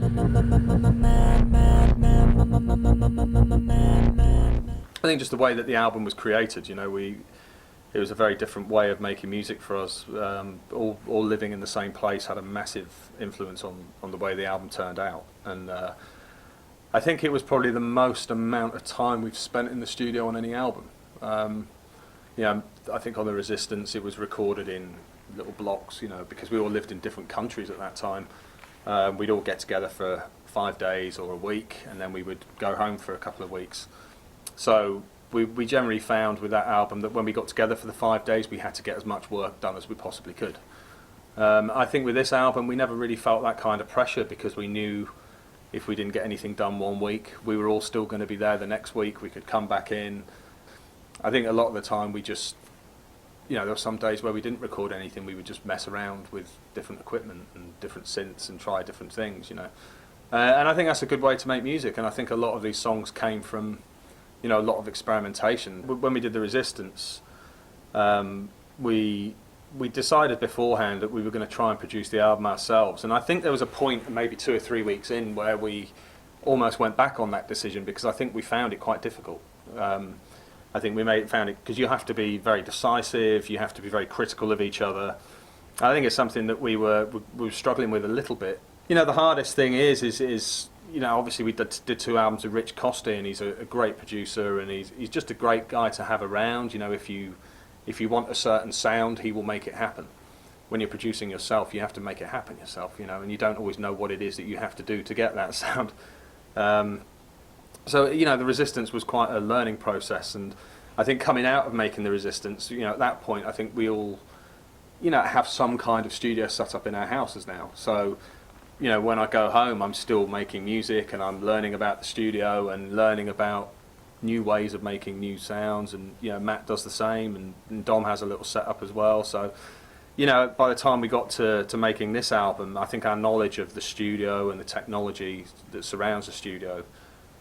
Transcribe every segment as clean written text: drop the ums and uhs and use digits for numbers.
I think just the way that the album was created, it was a very different way of making music for us. All living in the same place had a massive influence on the way the album turned out. And I think it was probably the most amount of time we've spent in the studio on any album. I think on The Resistance it was recorded in little blocks, because we all lived in different countries at that time. We'd all get together for 5 days or a week, and then we would go home for a couple of weeks. So we generally found with that album that when we got together for the 5 days, we had to get as much work done as we possibly could. I think with this album, we never really felt that kind of pressure, because we knew if we didn't get anything done one week, we were all still going to be there the next week. We could come back in. I think a lot of the time we just, there were some days where we didn't record anything. We would just mess around with different equipment and different synths and try different things, And I think that's a good way to make music. And I think a lot of these songs came from, a lot of experimentation. When we did The Resistance, we decided beforehand that we were going to try and produce the album ourselves. And I think there was a point, maybe 2 or 3 weeks in, where we almost went back on that decision, because I think we found it quite difficult. I think we found it because you have to be very decisive, you have to be very critical of each other. I think it's something that we were struggling with a little bit. The hardest thing is obviously we did 2 albums with Rich Costi, and he's a great producer, and he's just a great guy to have around. If you want a certain sound, he will make it happen. When you're producing yourself, you have to make it happen yourself, and you don't always know what it is that you have to do to get that sound. So The Resistance was quite a learning process, and I think coming out of making The Resistance, at that point, I think we all, have some kind of studio set up in our houses now. So, when I go home, I'm still making music, and I'm learning about the studio and learning about new ways of making new sounds, and Matt does the same, and Dom has a little setup as well. So, by the time we got to making this album, I think our knowledge of the studio and the technology that surrounds the studio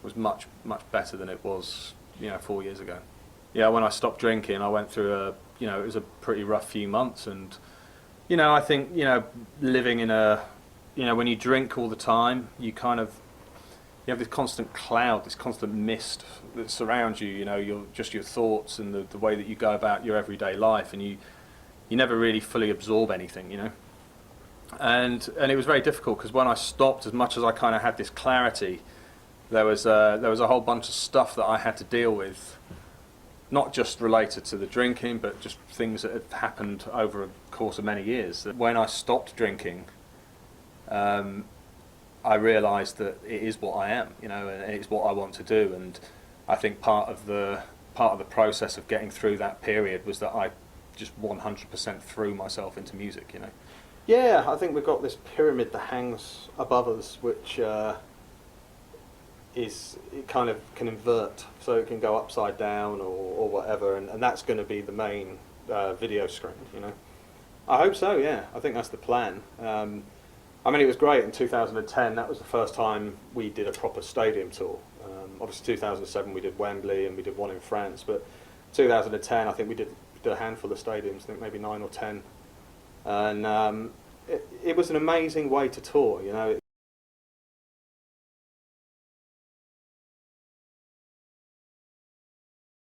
was much better than it was 4 years ago. When I stopped drinking, I went through it was a pretty rough few months, and I think living in when you drink all the time, you have this constant cloud, this constant mist that surrounds you. Your thoughts and the way that you go about your everyday life, and you never really fully absorb anything. And it was very difficult, because when I stopped, as much as I kind of had this clarity, there was a whole bunch of stuff that I had to deal with, not just related to the drinking, but just things that had happened over a course of many years. When I stopped drinking, I realised that it is what I am, and it's what I want to do. And I think part of the process of getting through that period was that I just 100% threw myself into music. Yeah, I think we've got this pyramid that hangs above us, which it kind of can invert, so it can go upside down or whatever, and that's going to be the main video screen. I hope so. Yeah, I think that's the plan. It was great in 2010. That was the first time we did a proper stadium tour. Obviously 2007 we did Wembley, and we did one in France, but 2010 I think we did a handful of stadiums, I think maybe 9 or 10, and it was an amazing way to tour.